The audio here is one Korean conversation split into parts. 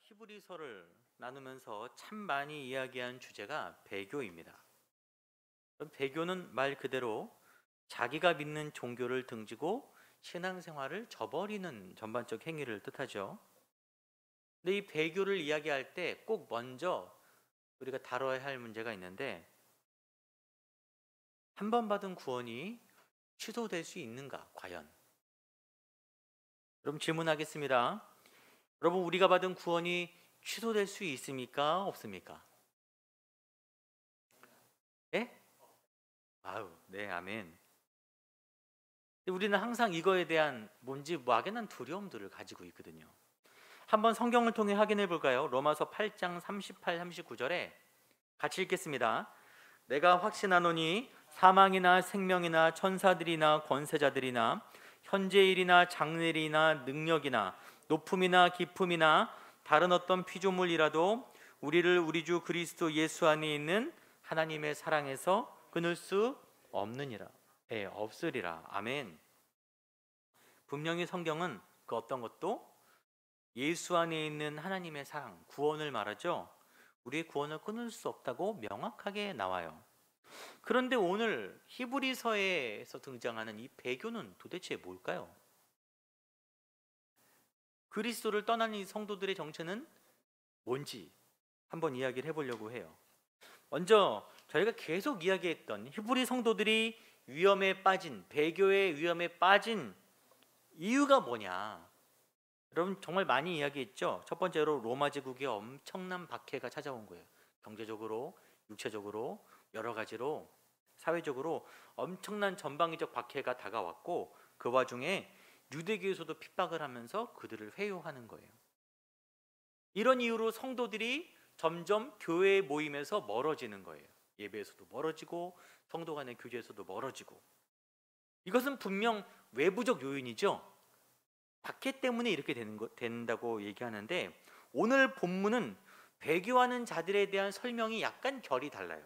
히브리서를 나누면서 참 많이 이야기한 주제가 배교입니다. 배교는 말 그대로 자기가 믿는 종교를 등지고 신앙생활을 저버리는 전반적 행위를 뜻하죠. 근데 이 배교를 이야기할 때 꼭 먼저 우리가 다뤄야 할 문제가 있는데, 한 번 받은 구원이 취소될 수 있는가 과연? 여러분, 질문하겠습니다. 여러분, 우리가 받은 구원이 취소될 수 있습니까? 없습니까? 예? 아유, 네, 아멘. 우리는 항상 이거에 대한 뭔지 막연한 두려움들을 가지고 있거든요. 한번 성경을 통해 확인해 볼까요? 로마서 8장 38, 39절에 같이 읽겠습니다. 내가 확신하노니 사망이나 생명이나 천사들이나 권세자들이나 현재일이나 장래일이나 능력이나 높음이나 깊음이나 다른 어떤 피조물이라도 우리를 우리 주 그리스도 예수 안에 있는 하나님의 사랑에서 끊을 수 없느니라. 없으리라. 아멘. 분명히 성경은 그 어떤 것도 예수 안에 있는 하나님의 사랑, 구원을 말하죠. 우리의 구원을 끊을 수 없다고 명확하게 나와요. 그런데 오늘 히브리서에서 등장하는 이 배교는 도대체 뭘까요? 그리스도를 떠난 이 성도들의 정체는 뭔지 한번 이야기를 해보려고 해요. 먼저 저희가 계속 이야기했던 히브리 성도들이 위험에 빠진, 배교의 위험에 빠진 이유가 뭐냐? 여러분, 정말 많이 이야기했죠. 첫 번째로 로마 제국의 엄청난 박해가 찾아온 거예요. 경제적으로, 육체적으로, 여러 가지로, 사회적으로 엄청난 전방위적 박해가 다가왔고, 그 와중에 유대교에서도 핍박을 하면서 그들을 회유하는 거예요. 이런 이유로 성도들이 점점 교회 모임에서 멀어지는 거예요. 예배에서도 멀어지고 성도 간의 교제에서도 멀어지고. 이것은 분명 외부적 요인이죠. 박해 때문에 이렇게 된다고 얘기하는데, 오늘 본문은 배교하는 자들에 대한 설명이 약간 결이 달라요.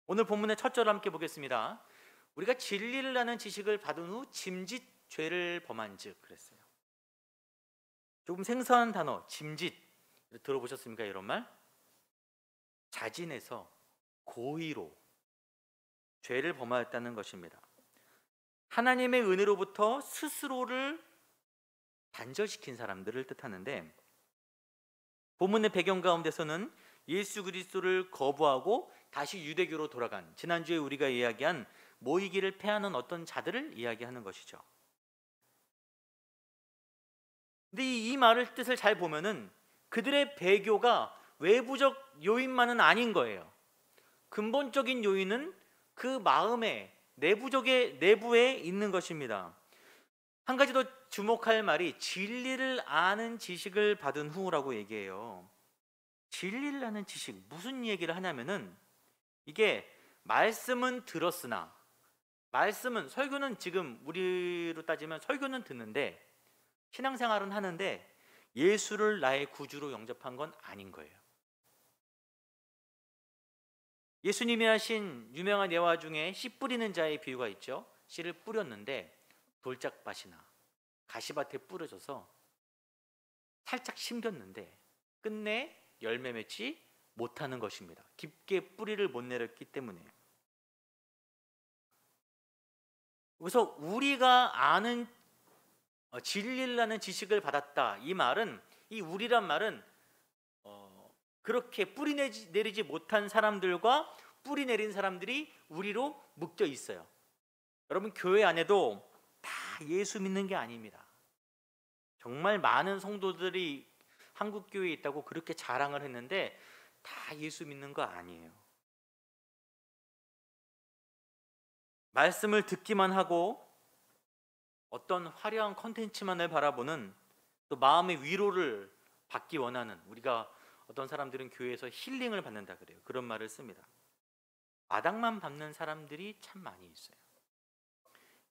오늘 본문의 첫 절을 함께 보겠습니다. 우리가 진리를 아는 지식을 받은 후 짐짓 죄를 범한 즉 그랬어요. 조금 생소한 단어, 짐짓. 들어보셨습니까? 이런 말? 자진해서 고의로 죄를 범하였다는 것입니다. 하나님의 은혜로부터 스스로를 단절시킨 사람들을 뜻하는데, 본문의 배경 가운데서는 예수 그리스도를 거부하고 다시 유대교로 돌아간, 지난주에 우리가 이야기한 모이기를 패하는 어떤 자들을 이야기하는 것이죠. 근데 이 말을 뜻을 잘 보면은 그들의 배교가 외부적 요인만은 아닌 거예요. 근본적인 요인은 그 마음의 내부에 있는 것입니다. 한 가지 더 주목할 말이 진리를 아는 지식을 받은 후라고 얘기해요. 진리를 아는 지식, 무슨 얘기를 하냐면은, 이게 말씀은 들었으나, 말씀은, 설교는 지금 우리로 따지면 설교는 듣는데 신앙생활은 하는데 예수를 나의 구주로 영접한 건 아닌 거예요. 예수님이 하신 유명한 예화 중에 씨 뿌리는 자의 비유가 있죠. 씨를 뿌렸는데 돌짝밭이나 가시밭에 뿌려져서 살짝 심겼는데 끝내 열매 맺지 못하는 것입니다. 깊게 뿌리를 못 내렸기 때문에. 그래서 우리가 아는 진리를 아는 지식을 받았다, 이 말은, 이 우리란 말은 그렇게 뿌리 내리지 못한 사람들과 뿌리 내린 사람들이 우리로 묶여 있어요. 여러분, 교회 안에도 다 예수 믿는 게 아닙니다. 정말 많은 성도들이 한국 교회에 있다고 그렇게 자랑을 했는데 다 예수 믿는 거 아니에요. 말씀을 듣기만 하고 어떤 화려한 컨텐츠만을 바라보는, 또 마음의 위로를 받기 원하는, 우리가 어떤 사람들은 교회에서 힐링을 받는다 그래요. 그런 말을 씁니다. 마당만 밟는 사람들이 참 많이 있어요.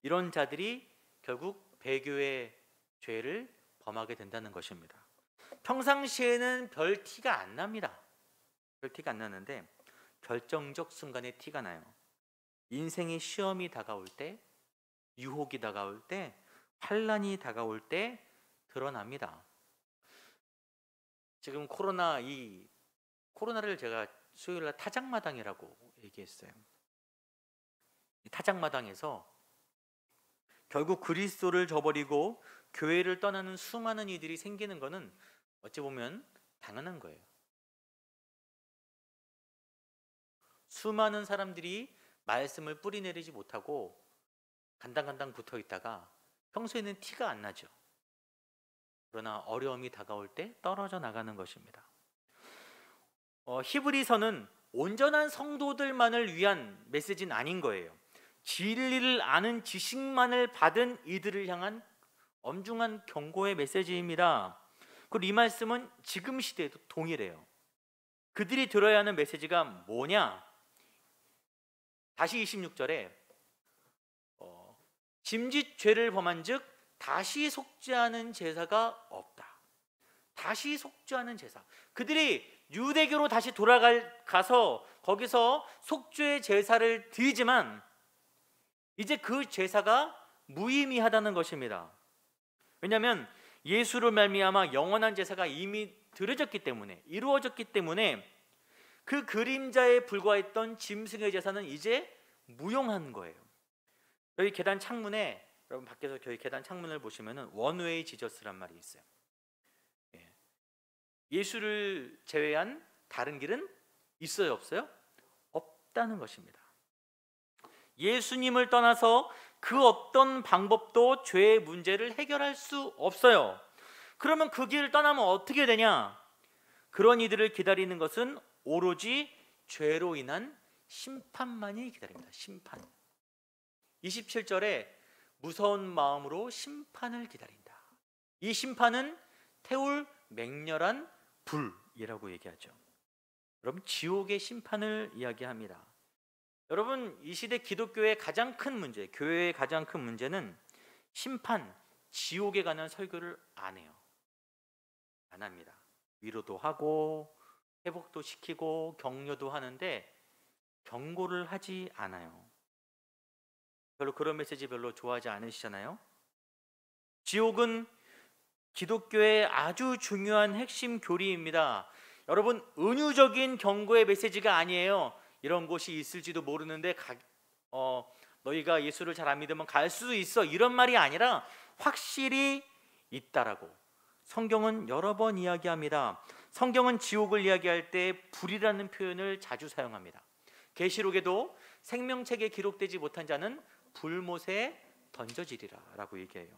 이런 자들이 결국 배교의 죄를 범하게 된다는 것입니다. 평상시에는 별 티가 안 납니다. 별 티가 안 나는데 결정적 순간에 티가 나요. 인생의 시험이 다가올 때, 유혹이 다가올 때, 환난이 다가올 때 드러납니다. 지금 코로나를 제가 수요일 날 타작마당이라고 얘기했어요. 이 타작마당에서 결국 그리스도를 저버리고 교회를 떠나는 수많은 이들이 생기는 것은 어찌 보면 당연한 거예요. 수많은 사람들이 말씀을 뿌리내리지 못하고 간당간당 붙어 있다가 평소에는 티가 안 나죠. 그러나 어려움이 다가올 때 떨어져 나가는 것입니다. 히브리서는 온전한 성도들만을 위한 메시지는 아닌 거예요. 진리를 아는 지식만을 받은 이들을 향한 엄중한 경고의 메시지입니다. 그리고 이 말씀은 지금 시대에도 동일해요. 그들이 들어야 하는 메시지가 뭐냐? 다시 26절에 짐짓 죄를 범한 즉 다시 속죄하는 제사가 없다. 다시 속죄하는 제사. 그들이 유대교로 다시 돌아가서 거기서 속죄의 제사를 드리지만 이제 그 제사가 무의미하다는 것입니다. 왜냐하면 예수로 말미암아 영원한 제사가 이미 드려졌기 때문에, 이루어졌기 때문에 그 그림자에 불과했던 짐승의 제사는 이제 무용한 거예요. 여기 계단 창문에, 여러분 밖에서 저희 계단 창문을 보시면은 원웨이 지저스란 말이 있어요. 예수를 제외한 다른 길은 있어요, 없어요? 없다는 것입니다. 예수님을 떠나서 그 어떤 방법도 죄의 문제를 해결할 수 없어요. 그러면 그 길을 떠나면 어떻게 되냐? 그런 이들을 기다리는 것은 오로지 죄로 인한 심판만이 기다립니다. 심판. 27절에 무서운 마음으로 심판을 기다린다. 이 심판은 태울 맹렬한 불이라고 얘기하죠. 여러분, 지옥의 심판을 이야기합니다. 여러분, 이 시대 기독교의 가장 큰 문제, 교회의 가장 큰 문제는 심판, 지옥에 관한 설교를 안 해요. 안 합니다. 위로도 하고 회복도 시키고 격려도 하는데 경고를 하지 않아요. 별로 그런 메시지 별로 좋아하지 않으시잖아요. 지옥은 기독교의 아주 중요한 핵심 교리입니다. 여러분, 은유적인 경고의 메시지가 아니에요. 이런 곳이 있을지도 모르는데 너희가 예수를 잘 안 믿으면 갈 수도 있어, 이런 말이 아니라 확실히 있다라고 성경은 여러 번 이야기합니다. 성경은 지옥을 이야기할 때 불이라는 표현을 자주 사용합니다. 계시록에도 생명책에 기록되지 못한 자는 불못에 던져지리라 라고 얘기해요.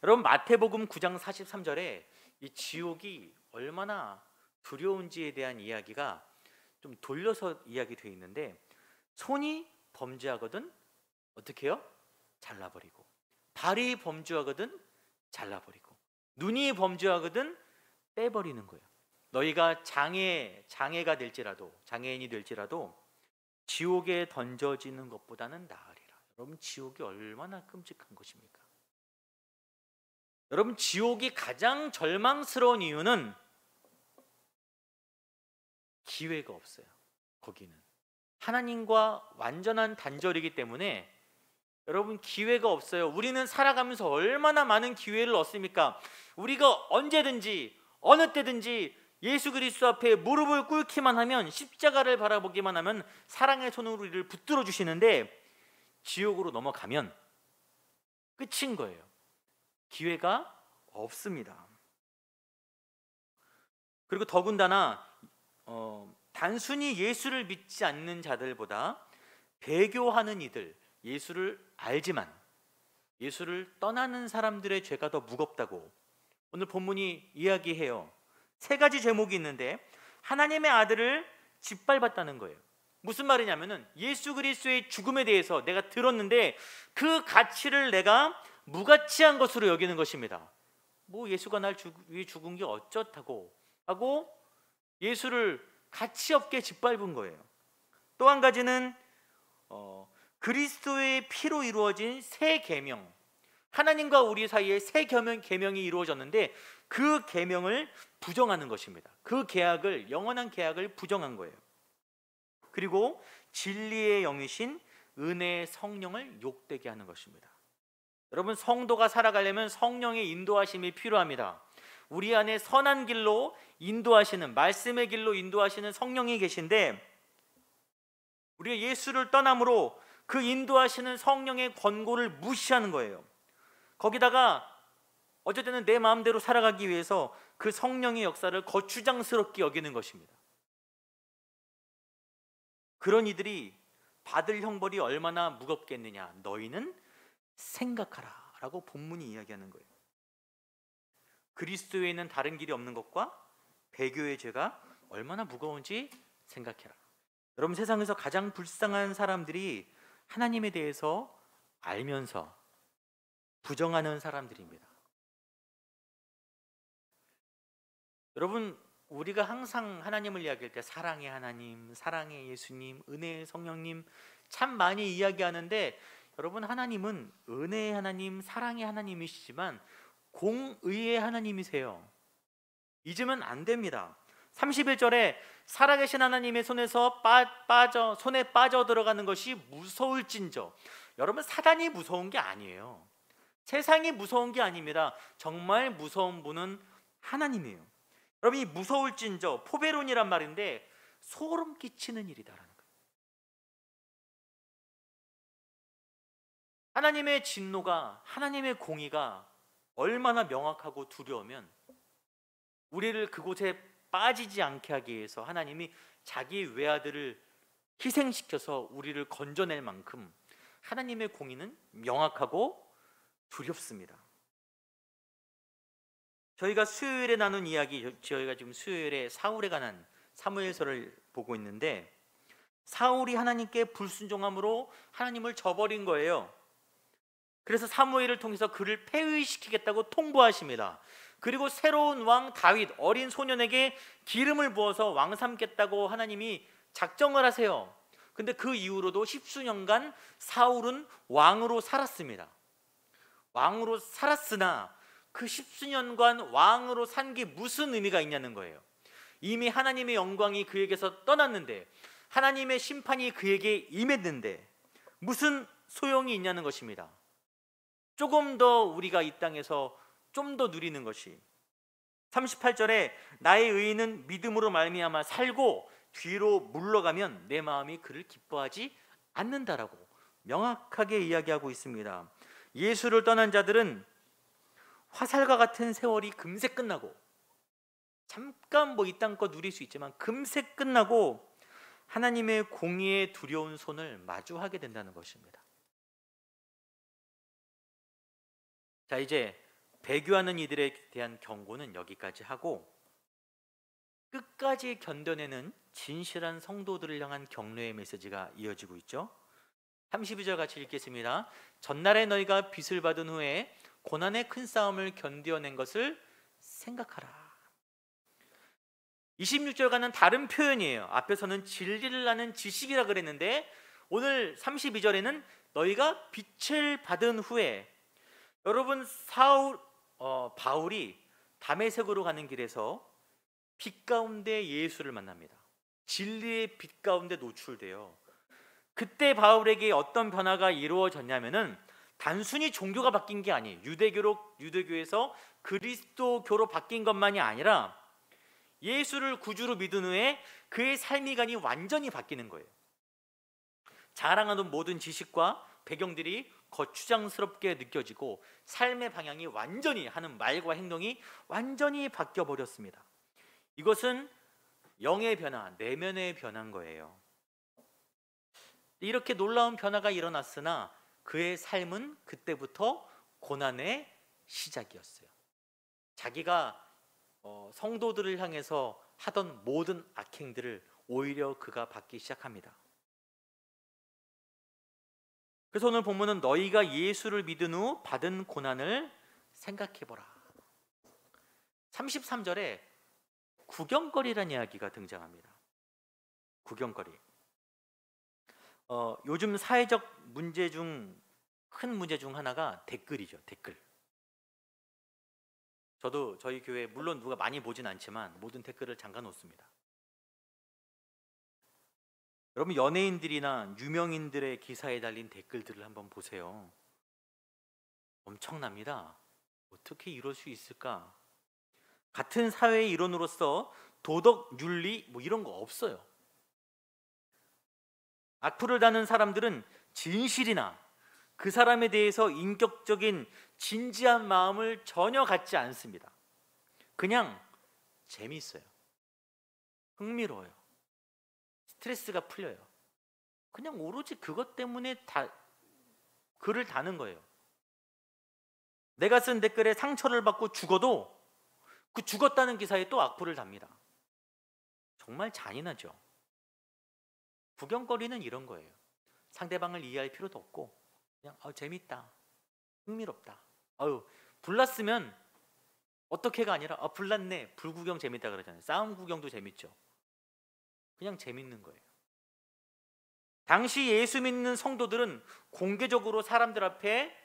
여러분, 마태복음 9장 43절에 이 지옥이 얼마나 두려운지에 대한 이야기가 좀 돌려서 이야기되어 있는데, 손이 범죄하거든 어떻게 해요? 잘라버리고, 발이 범죄하거든 잘라버리고, 눈이 범죄하거든 빼버리는 거예요. 너희가 장애가 될지라도, 장애인이 될지라도 지옥에 던져지는 것보다는 나으리라. 여러분, 지옥이 얼마나 끔찍한 것입니까? 여러분, 지옥이 가장 절망스러운 이유는 기회가 없어요. 거기는 하나님과 완전한 단절이기 때문에 여러분, 기회가 없어요. 우리는 살아가면서 얼마나 많은 기회를 얻습니까? 우리가 언제든지 어느 때든지 예수 그리스도 앞에 무릎을 꿇기만 하면, 십자가를 바라보기만 하면 사랑의 손으로 우리를 붙들어 주시는데, 지옥으로 넘어가면 끝인 거예요. 기회가 없습니다. 그리고 더군다나 단순히 예수를 믿지 않는 자들보다 배교하는 이들, 예수를 알지만 예수를 떠나는 사람들의 죄가 더 무겁다고 오늘 본문이 이야기해요. 세 가지 제목이 있는데 하나님의 아들을 짓밟았다는 거예요. 무슨 말이냐면은 예수 그리스도의 죽음에 대해서 내가 들었는데 그 가치를 내가 무가치한 것으로 여기는 것입니다. 뭐 예수가 날 위해 죽은 게 어쩌다고 하고 예수를 가치 없게 짓밟은 거예요. 또 한 가지는 그리스도의 피로 이루어진 새 계명, 하나님과 우리 사이에 새 계명이 이루어졌는데 그 계명을 부정하는 것입니다. 그 계약을, 영원한 계약을 부정한 거예요. 그리고 진리의 영이신 은혜의 성령을 욕되게 하는 것입니다. 여러분, 성도가 살아가려면 성령의 인도하심이 필요합니다. 우리 안에 선한 길로 인도하시는, 말씀의 길로 인도하시는 성령이 계신데, 우리가 예수를 떠남으로 그 인도하시는 성령의 권고를 무시하는 거예요. 거기다가 어쨌든 내 마음대로 살아가기 위해서 그 성령의 역사를 거추장스럽게 여기는 것입니다. 그런 이들이 받을 형벌이 얼마나 무겁겠느냐, 너희는 생각하라 라고 본문이 이야기하는 거예요. 그리스도에는 다른 길이 없는 것과 배교의 죄가 얼마나 무거운지 생각해라. 여러분, 세상에서 가장 불쌍한 사람들이 하나님에 대해서 알면서 부정하는 사람들입니다. 여러분, 우리가 항상 하나님을 이야기할 때 사랑의 하나님, 사랑의 예수님, 은혜의 성령님 참 많이 이야기하는데, 여러분, 하나님은 은혜의 하나님, 사랑의 하나님이시지만 공의의 하나님이세요. 잊으면 안 됩니다. 31절에 살아계신 하나님의 손에서 손에 빠져 들어가는 것이 무서울진저. 여러분, 사단이 무서운 게 아니에요. 세상이 무서운 게 아닙니다. 정말 무서운 분은 하나님이에요. 여러분, 이 무서울진저, 포베론이란 말인데 소름 끼치는 일이다라는 거예요. 하나님의 진노가, 하나님의 공의가 얼마나 명확하고 두려우면 우리를 그곳에 빠지지 않게 하기 위해서 하나님이 자기 외아들을 희생시켜서 우리를 건져낼 만큼 하나님의 공의는 명확하고 두렵습니다. 저희가 수요일에 나눈 이야기, 저희가 지금 수요일에 사울에 관한 사무엘서를 보고 있는데, 사울이 하나님께 불순종함으로 하나님을 저버린 거예요. 그래서 사무엘을 통해서 그를 폐위시키겠다고 통보하십니다. 그리고 새로운 왕 다윗, 어린 소년에게 기름을 부어서 왕 삼겠다고 하나님이 작정을 하세요. 근데 그 이후로도 십수년간 사울은 왕으로 살았습니다. 왕으로 살았으나 그 십수년간 왕으로 산 게 무슨 의미가 있냐는 거예요. 이미 하나님의 영광이 그에게서 떠났는데, 하나님의 심판이 그에게 임했는데 무슨 소용이 있냐는 것입니다. 조금 더 우리가 이 땅에서 좀 더 누리는 것이, 38절에 나의 의인은 믿음으로 말미암아 살고 뒤로 물러가면 내 마음이 그를 기뻐하지 않는다라고 명확하게 이야기하고 있습니다. 예수를 떠난 자들은 화살과 같은 세월이 금세 끝나고, 잠깐 이 땅 거 누릴 수 있지만 금세 끝나고 하나님의 공의에 두려운 손을 마주하게 된다는 것입니다. 자, 이제 배교하는 이들에 대한 경고는 여기까지 하고, 끝까지 견뎌내는 진실한 성도들을 향한 격려의 메시지가 이어지고 있죠. 32절 같이 읽겠습니다. 전날에 너희가 빚을 받은 후에 고난의 큰 싸움을 견뎌낸 것을 생각하라. 26절과는 다른 표현이에요. 앞에서는 진리를 아는 지식이라 그랬는데 오늘 32절에는 너희가 빚을 받은 후에, 여러분, 바울이 다메섹으로 가는 길에서 빛 가운데 예수를 만납니다. 진리의 빛 가운데 노출돼요. 그때 바울에게 어떤 변화가 이루어졌냐면은 단순히 종교가 바뀐 게 아니에요. 유대교에서 그리스도교로 바뀐 것만이 아니라 예수를 구주로 믿은 후에 그의 삶이관이 완전히 바뀌는 거예요. 자랑하는 모든 지식과 배경들이 거추장스럽게 느껴지고 삶의 방향이 완전히, 하는 말과 행동이 완전히 바뀌어 버렸습니다. 이것은 영의 변화, 내면의 변화인 거예요. 이렇게 놀라운 변화가 일어났으나 그의 삶은 그때부터 고난의 시작이었어요. 자기가 성도들을 향해서 하던 모든 악행들을 오히려 그가 받기 시작합니다. 그래서 오늘 본문은 너희가 예수를 믿은 후 받은 고난을 생각해보라. 33절에 구경거리라는 이야기가 등장합니다. 구경거리. 요즘 사회적 문제 중 큰 문제 중 하나가 댓글이죠. 댓글. 저도 저희 교회, 물론 누가 많이 보진 않지만 모든 댓글을 잠가 놓습니다. 여러분, 연예인들이나 유명인들의 기사에 달린 댓글들을 한번 보세요. 엄청납니다. 어떻게 이럴 수 있을까? 같은 사회의 일원으로서 도덕, 윤리 뭐 이런 거 없어요. 악플을 다는 사람들은 진실이나 그 사람에 대해서 인격적인 진지한 마음을 전혀 갖지 않습니다. 그냥 재미있어요. 흥미로워요. 스트레스가 풀려요. 그냥 오로지 그것 때문에 다 글을 다는 거예요. 내가 쓴 댓글에 상처를 받고 죽어도 그 죽었다는 기사에 또 악플을 답니다. 정말 잔인하죠. 구경거리는 이런 거예요. 상대방을 이해할 필요도 없고 그냥 재밌다, 흥미롭다. 불났으면 어떻게가 아니라 불났네, 불구경 재밌다 그러잖아요. 싸움 구경도 재밌죠. 그냥 재밌는 거예요. 당시 예수 믿는 성도들은 공개적으로 사람들 앞에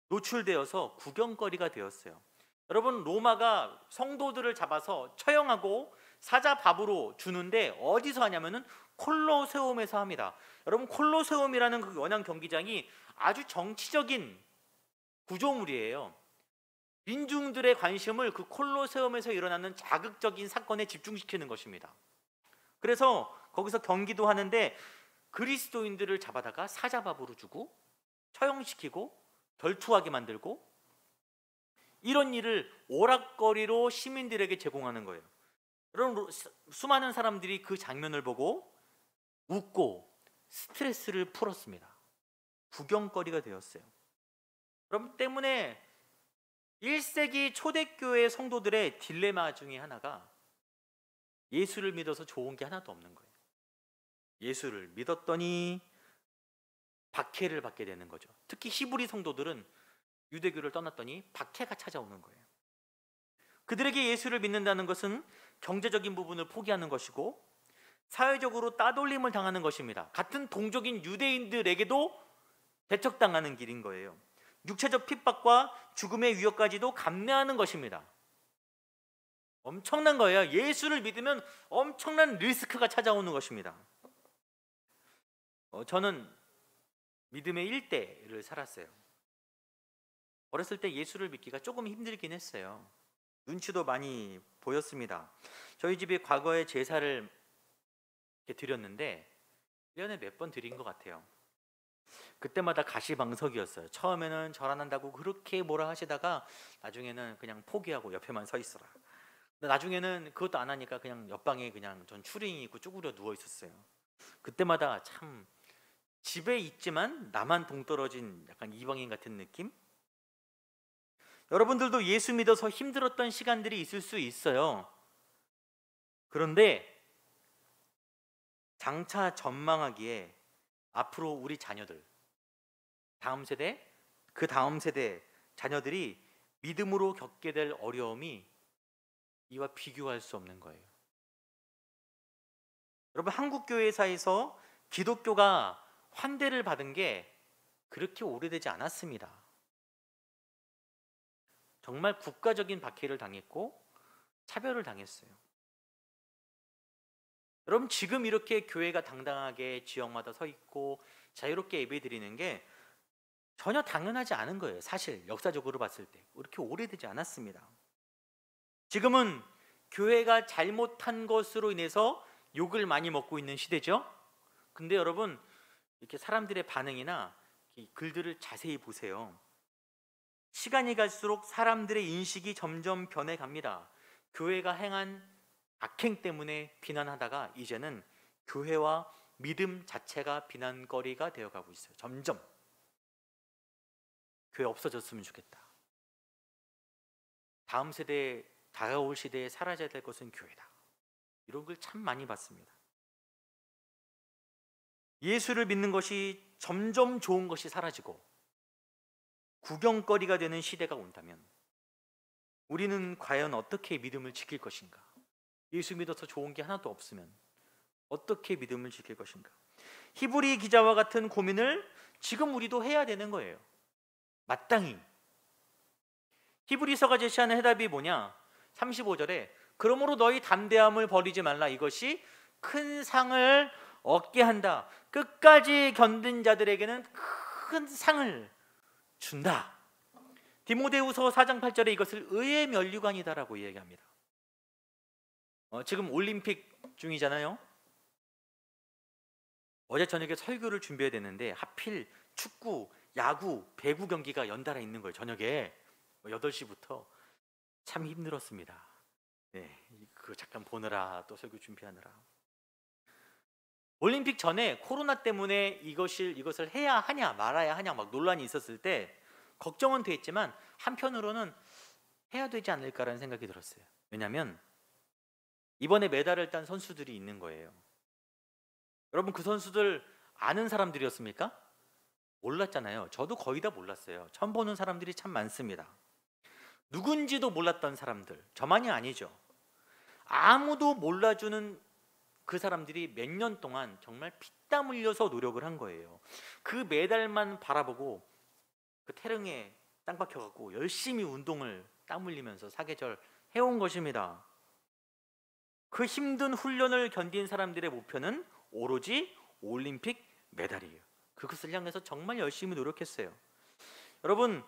노출되어서 구경거리가 되었어요. 여러분, 로마가 성도들을 잡아서 처형하고 사자밥으로 주는데 어디서 하냐면은 콜로세움에서 합니다. 여러분, 콜로세움이라는 그 원형 경기장이 아주 정치적인 구조물이에요. 민중들의 관심을 그 콜로세움에서 일어나는 자극적인 사건에 집중시키는 것입니다. 그래서 거기서 경기도 하는데 그리스도인들을 잡아다가 사자밥으로 주고 처형시키고 결투하게 만들고 이런 일을 오락거리로 시민들에게 제공하는 거예요. 여러분, 수많은 사람들이 그 장면을 보고 웃고 스트레스를 풀었습니다. 구경거리가 되었어요. 여러분, 때문에 1세기 초대교회 성도들의 딜레마 중에 하나가 예수를 믿어서 좋은 게 하나도 없는 거예요. 예수를 믿었더니 박해를 받게 되는 거죠. 특히 히브리 성도들은 유대교를 떠났더니 박해가 찾아오는 거예요. 그들에게 예수를 믿는다는 것은 경제적인 부분을 포기하는 것이고 사회적으로 따돌림을 당하는 것입니다. 같은 동족인 유대인들에게도 배척당하는 길인 거예요. 육체적 핍박과 죽음의 위협까지도 감내하는 것입니다. 엄청난 거예요. 예수를 믿으면 엄청난 리스크가 찾아오는 것입니다. 저는 믿음의 일대를 살았어요. 어렸을 때 예수를 믿기가 조금 힘들긴 했어요. 눈치도 많이 보였습니다. 저희 집이 과거에 제사를 이렇게 드렸는데 1년에 몇 번 드린 것 같아요. 그때마다 가시방석이었어요. 처음에는 절 안 한다고 그렇게 뭐라 하시다가 나중에는 그냥 포기하고 옆에만 서 있어라. 근데 나중에는 그것도 안 하니까 그냥 옆방에 그냥 전 추리닝 입고 쭈그려 누워 있었어요. 그때마다 참 집에 있지만 나만 동떨어진 약간 이방인 같은 느낌? 여러분들도 예수 믿어서 힘들었던 시간들이 있을 수 있어요. 그런데 장차 전망하기에 앞으로 우리 자녀들, 다음 세대, 그 다음 세대 자녀들이 믿음으로 겪게 될 어려움이 이와 비교할 수 없는 거예요. 여러분, 한국 교회사에서 기독교가 환대를 받은 게 그렇게 오래되지 않았습니다. 정말 국가적인 박해를 당했고 차별을 당했어요. 여러분, 지금 이렇게 교회가 당당하게 지역마다 서 있고 자유롭게 예배 드리는 게 전혀 당연하지 않은 거예요. 사실 역사적으로 봤을 때 그렇게 오래되지 않았습니다. 지금은 교회가 잘못한 것으로 인해서 욕을 많이 먹고 있는 시대죠. 근데 여러분, 이렇게 사람들의 반응이나 이 글들을 자세히 보세요. 시간이 갈수록 사람들의 인식이 점점 변해갑니다. 교회가 행한 악행 때문에 비난하다가 이제는 교회와 믿음 자체가 비난거리가 되어가고 있어요. 점점 교회 없어졌으면 좋겠다. 다음 세대에, 다가올 시대에 사라져야 될 것은 교회다. 이런 걸 참 많이 봤습니다. 예수를 믿는 것이 점점 좋은 것이 사라지고 구경거리가 되는 시대가 온다면 우리는 과연 어떻게 믿음을 지킬 것인가? 예수 믿어서 좋은 게 하나도 없으면 어떻게 믿음을 지킬 것인가? 히브리 기자와 같은 고민을 지금 우리도 해야 되는 거예요. 마땅히. 히브리서가 제시하는 해답이 뭐냐? 35절에 그러므로 너희 담대함을 버리지 말라. 이것이 큰 상을 얻게 한다. 끝까지 견딘 자들에게는 큰 상을 준다. 디모데후서 4장 8절에 이것을 의의 면류관이다라고 이야기합니다. 지금 올림픽 중이잖아요. 어제 저녁에 설교를 준비해야 되는데 하필 축구, 야구, 배구 경기가 연달아 있는 거예요. 저녁에 8시부터 참 힘들었습니다. 네, 그 잠깐 보느라 또 설교 준비하느라. 올림픽 전에 코로나 때문에 이것을 해야 하냐 말아야 하냐 막 논란이 있었을 때 걱정은 됐지만 한편으로는 해야 되지 않을까라는 생각이 들었어요. 왜냐하면 이번에 메달을 딴 선수들이 있는 거예요. 여러분, 그 선수들 아는 사람들이었습니까? 몰랐잖아요. 저도 거의 다 몰랐어요. 처음 보는 사람들이 참 많습니다. 누군지도 몰랐던 사람들, 저만이 아니죠. 아무도 몰라주는 그 사람들이 몇 년 동안 정말 피땀 흘려서 노력을 한 거예요. 그 메달만 바라보고 그 태릉에 땅 박혀갖고 열심히 운동을 땀 흘리면서 사계절 해온 것입니다. 그 힘든 훈련을 견딘 사람들의 목표는 오로지 올림픽 메달이에요. 그것을 향해서 정말 열심히 노력했어요. 여러분,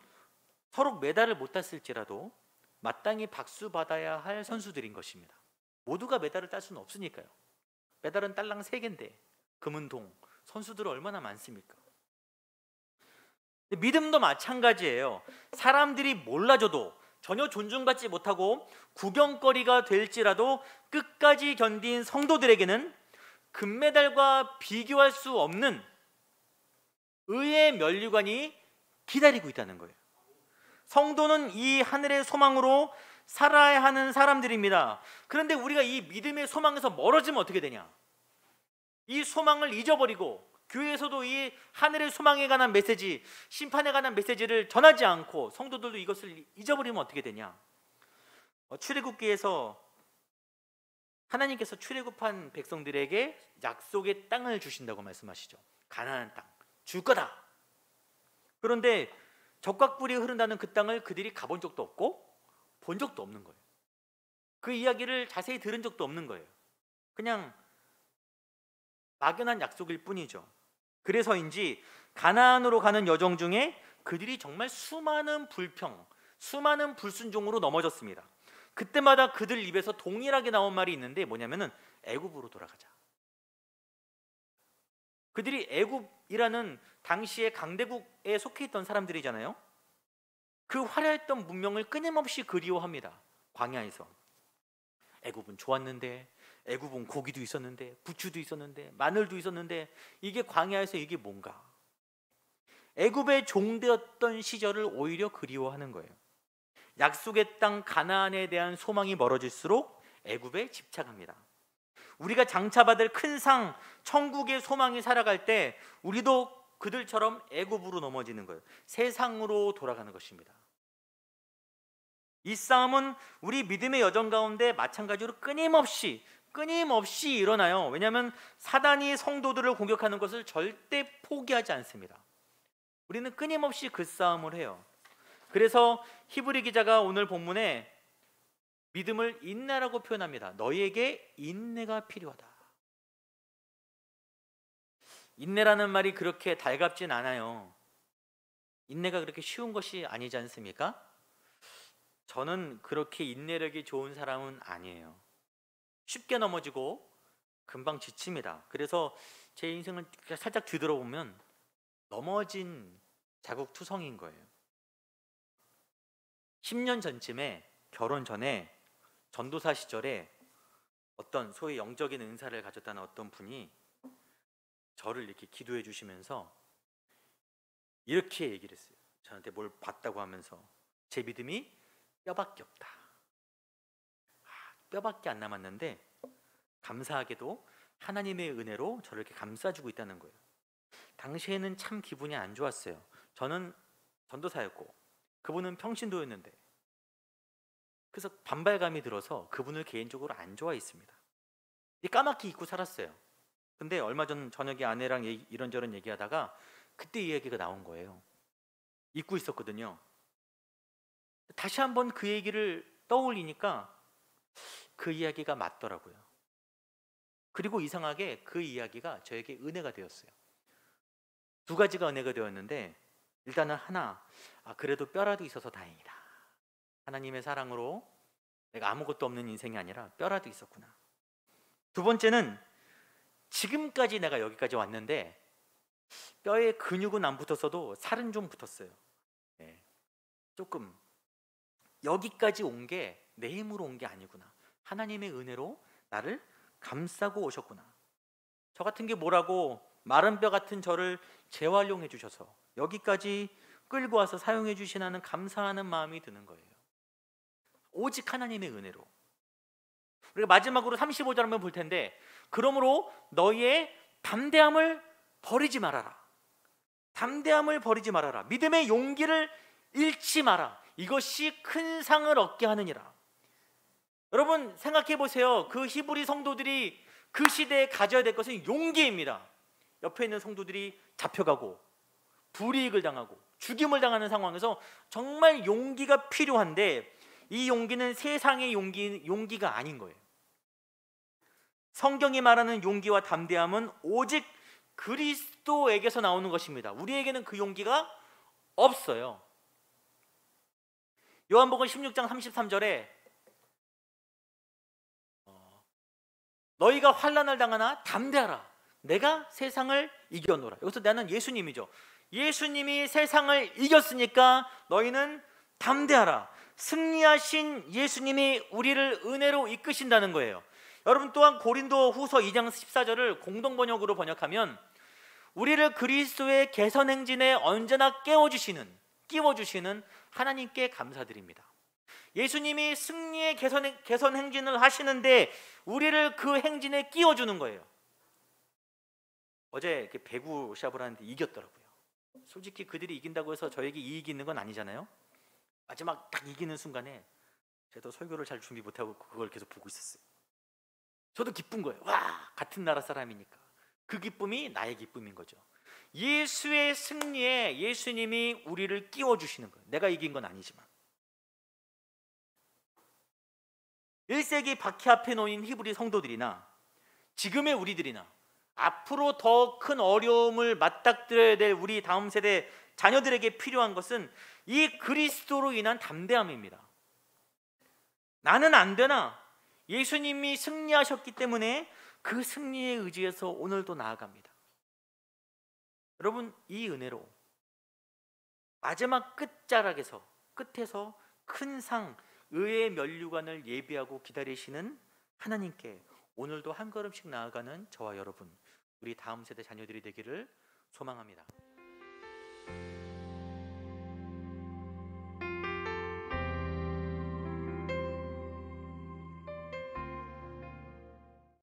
서로 메달을 못 땄을지라도 마땅히 박수 받아야 할 선수들인 것입니다. 모두가 메달을 딸 수는 없으니까요. 메달은 딸랑 3개인데 금은동 선수들은 얼마나 많습니까? 믿음도 마찬가지예요. 사람들이 몰라줘도 전혀 존중받지 못하고 구경거리가 될지라도 끝까지 견딘 성도들에게는 금메달과 비교할 수 없는 의의 면류관이 기다리고 있다는 거예요. 성도는 이 하늘의 소망으로 살아야 하는 사람들입니다. 그런데 우리가 이 믿음의 소망에서 멀어지면 어떻게 되냐? 이 소망을 잊어버리고 교회에서도 이 하늘의 소망에 관한 메시지, 심판에 관한 메시지를 전하지 않고 성도들도 이것을 잊어버리면 어떻게 되냐? 출애굽기에서 하나님께서 출애굽한 백성들에게 약속의 땅을 주신다고 말씀하시죠. 가나안 땅 줄 거다. 그런데 적각불이 흐른다는 그 땅을 그들이 가본 적도 없고 본 적도 없는 거예요. 그 이야기를 자세히 들은 적도 없는 거예요. 그냥 막연한 약속일 뿐이죠. 그래서인지 가나안으로 가는 여정 중에 그들이 정말 수많은 불평, 수많은 불순종으로 넘어졌습니다. 그때마다 그들 입에서 동일하게 나온 말이 있는데 뭐냐면은 애굽으로 돌아가자. 그들이 애굽이라는 당시의 강대국에 속해 있던 사람들이잖아요. 그 화려했던 문명을 끊임없이 그리워합니다. 광야에서. 애굽은 좋았는데, 애굽은 고기도 있었는데, 부추도 있었는데, 마늘도 있었는데, 이게 광야에서 이게 뭔가? 애굽의 종되었던 시절을 오히려 그리워하는 거예요. 약속의 땅 가나안에 대한 소망이 멀어질수록 애굽에 집착합니다. 우리가 장차받을 큰 상, 천국의 소망이 살아갈 때 우리도 그들처럼 애굽으로 넘어지는 거예요. 세상으로 돌아가는 것입니다. 이 싸움은 우리 믿음의 여정 가운데 마찬가지로 끊임없이 일어나요. 왜냐하면 사단이 성도들을 공격하는 것을 절대 포기하지 않습니다. 우리는 끊임없이 그 싸움을 해요. 그래서 히브리 기자가 오늘 본문에 믿음을 인내라고 표현합니다. 너희에게 인내가 필요하다. 인내라는 말이 그렇게 달갑진 않아요. 인내가 그렇게 쉬운 것이 아니지 않습니까? 저는 그렇게 인내력이 좋은 사람은 아니에요. 쉽게 넘어지고 금방 지칩니다. 그래서 제 인생을 살짝 뒤돌아보면 넘어진 자국투성인 거예요. 10년 전쯤에 결혼 전에 전도사 시절에 어떤 소위 영적인 은사를 가졌다는 어떤 분이 저를 이렇게 기도해 주시면서 이렇게 얘기를 했어요. 저한테 뭘 봤다고 하면서 제 믿음이 뼈밖에 없다. 뼈밖에 안 남았는데 감사하게도 하나님의 은혜로 저를 이렇게 감싸주고 있다는 거예요. 당시에는 참 기분이 안 좋았어요. 저는 전도사였고 그분은 평신도였는데 그래서 반발감이 들어서 그분을 개인적으로 안 좋아했습니다. 까맣게 잊고 살았어요. 근데 얼마 전 저녁에 아내랑 이런저런 얘기하다가 그때 이야기가 나온 거예요. 잊고 있었거든요. 다시 한번 그 얘기를 떠올리니까 그 이야기가 맞더라고요. 그리고 이상하게 그 이야기가 저에게 은혜가 되었어요. 2가지가 은혜가 되었는데 일단은 하나, 그래도 뼈라도 있어서 다행이다. 하나님의 사랑으로 내가 아무것도 없는 인생이 아니라 뼈라도 있었구나. 두 번째는 지금까지 내가 여기까지 왔는데 뼈에 근육은 안 붙었어도 살은 좀 붙었어요. 네. 조금 여기까지 온 게 내 힘으로 온 게 아니구나. 하나님의 은혜로 나를 감싸고 오셨구나. 저 같은 게 뭐라고 마른 뼈 같은 저를 재활용해 주셔서 여기까지 끌고 와서 사용해 주시나는 감사하는 마음이 드는 거예요. 오직 하나님의 은혜로. 우리가 마지막으로 35절 한번 볼 텐데, 그러므로 너희의 담대함을 버리지 말아라. 담대함을 버리지 말아라. 믿음의 용기를 잃지 마라. 이것이 큰 상을 얻게 하느니라. 여러분 생각해 보세요. 그 히브리 성도들이 그 시대에 가져야 될 것은 용기입니다. 옆에 있는 성도들이 잡혀가고 불이익을 당하고 죽임을 당하는 상황에서 정말 용기가 필요한데, 이 용기는 세상의 용기가 아닌 거예요. 성경이 말하는 용기와 담대함은 오직 그리스도에게서 나오는 것입니다. 우리에게는 그 용기가 없어요. 요한복음 16장 33절에 너희가 환난을 당하나 담대하라. 내가 세상을 이겨노라. 여기서 나는 예수님이죠. 예수님이 세상을 이겼으니까 너희는 담대하라. 승리하신 예수님이 우리를 은혜로 이끄신다는 거예요. 여러분 또한 고린도 후서 2장 14절을 공동번역으로 번역하면 우리를 그리스도의 개선 행진에 언제나 끼워주시는 하나님께 감사드립니다. 예수님이 승리의 개선 행진을 하시는데 우리를 그 행진에 끼워주는 거예요. 어제 배구 시합을 하는데 이겼더라고요. 솔직히 그들이 이긴다고 해서 저에게 이익이 있는 건 아니잖아요. 마지막 딱 이기는 순간에 저도 설교를 잘 준비 못하고 그걸 계속 보고 있었어요. 저도 기쁜 거예요. 와, 같은 나라 사람이니까. 그 기쁨이 나의 기쁨인 거죠. 예수의 승리에 예수님이 우리를 끼워주시는 거예요. 내가 이긴 건 아니지만. 1세기 박해 앞에 놓인 히브리 성도들이나 지금의 우리들이나 앞으로 더 큰 어려움을 맞닥뜨려야 될 우리 다음 세대 자녀들에게 필요한 것은 이 그리스도로 인한 담대함입니다. 나는 안 되나? 예수님이 승리하셨기 때문에 그 승리에 의지해서 오늘도 나아갑니다. 여러분, 이 은혜로 마지막 끝에서 큰 상, 의의 면류관을 예비하고 기다리시는 하나님께 오늘도 한 걸음씩 나아가는 저와 여러분, 우리 다음 세대 자녀들이 되기를 소망합니다.